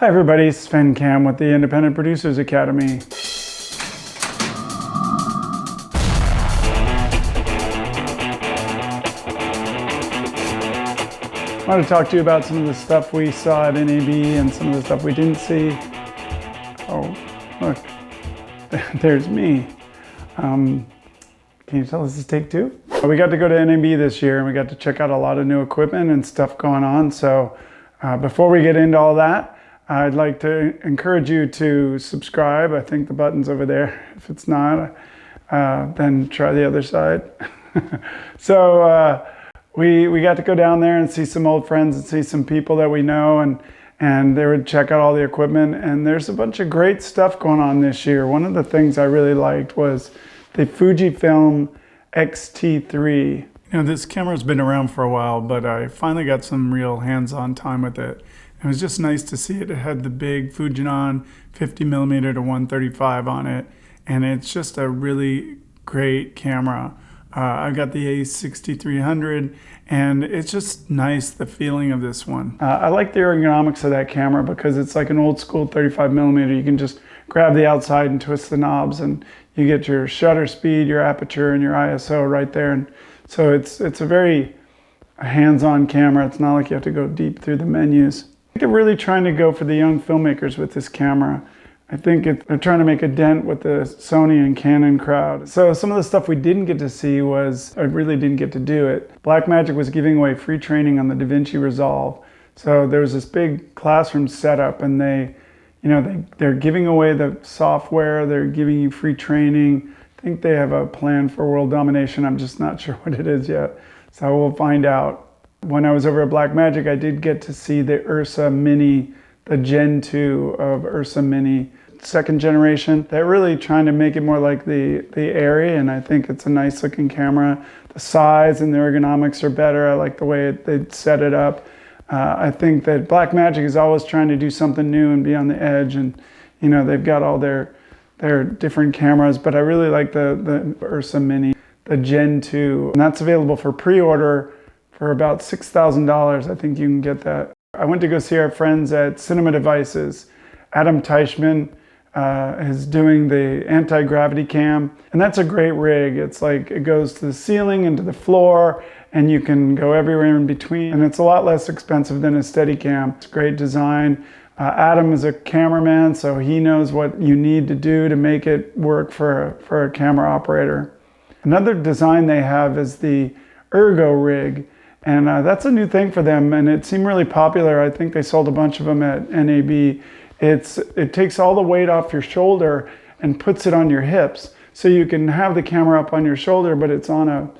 Hi everybody, it's Sven Cam with the Independent Producers Academy. I want to talk to you about some of the stuff we saw at NAB and some of the stuff we didn't see. Oh, look, there's me. Can you tell this is take two? We got to go to NAB this year and we got to check out a lot of new equipment and stuff going on. So before we get into all that, I'd like to encourage you to subscribe. I think the button's over there. If it's not, then try the other side. So we got to go down there and see some old friends and see some people that we know, and they would check out all the equipment. And there's a bunch of great stuff going on this year. One of the things I really liked was the Fujifilm XT3. You know, this camera's been around for a while, but I finally got some real hands-on time with it. It was just nice to see it. It had the big Fujinon 50mm to 135 on it, and it's just a really great camera. I got the A6300, and it's just nice, the feeling of this one. I like the ergonomics of that camera because it's like an old school 35mm. You can just grab the outside and twist the knobs, and you get your shutter speed, your aperture, and your ISO right there. And so it's a very hands-on camera. It's not like you have to go deep through the menus. I think they're really trying to go for the young filmmakers with this camera. I think they're trying to make a dent with the Sony and Canon crowd. So some of the stuff we didn't get to see was, I really didn't get to do it. Blackmagic was giving away free training on the Davinci Resolve. So there was this big classroom setup, and they're giving away the software, they're giving you free training. I think they have a plan for world domination. I'm just not sure what it is yet. So we'll find out. When I was over at Blackmagic, I did get to see the Ursa Mini, the Gen 2 of Ursa Mini, second generation. They're really trying to make it more like the Airy, and I think it's a nice looking camera. The size and the ergonomics are better. I like the way they set it up. I think that Blackmagic is always trying to do something new and be on the edge, and you know, they've got all their different cameras, but I really like the Ursa Mini, the Gen 2, and that's available for pre-order for about $6,000. I think you can get that. I went to go see our friends at Cinema Devices. Adam Teichman is doing the Antigravity Cam, and that's a great rig. It's like it goes to the ceiling and to the floor, and you can go everywhere in between, and it's a lot less expensive than a Steadicam. It's great design. Adam is a cameraman, so he knows what you need to do to make it work for a camera operator. Another design they have is the Ergo Rig, and that's a new thing for them, and it seemed really popular. I think they sold a bunch of them at NAB. It takes all the weight off your shoulder and puts it on your hips, so you can have the camera up on your shoulder, but it's on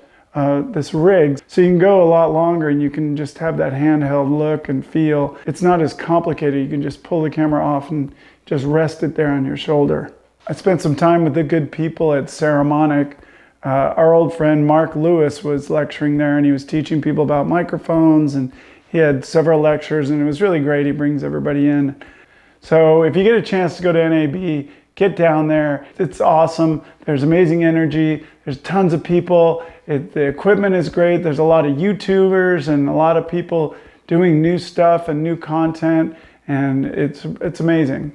this rig, so you can go a lot longer and you can just have that handheld look and feel. It's not as complicated. You can just pull the camera off and just rest it there on your shoulder. I spent some time with the good people at Saramonic. Our old friend Mark Lewis was lecturing there, and he was teaching people about microphones, and he had several lectures, and it was really great. He brings everybody in. So if you get a chance to go to NAB, get down there. It's awesome. There's amazing energy. There's tons of people. The equipment is great. There's a lot of YouTubers and a lot of people doing new stuff and new content, and it's amazing.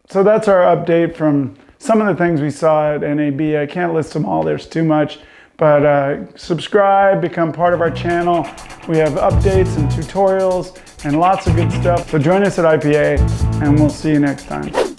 So that's our update from some of the things we saw at NAB. I can't list them all, there's too much, but subscribe, become part of our channel. We have updates and tutorials and lots of good stuff. So join us at IPA, and we'll see you next time.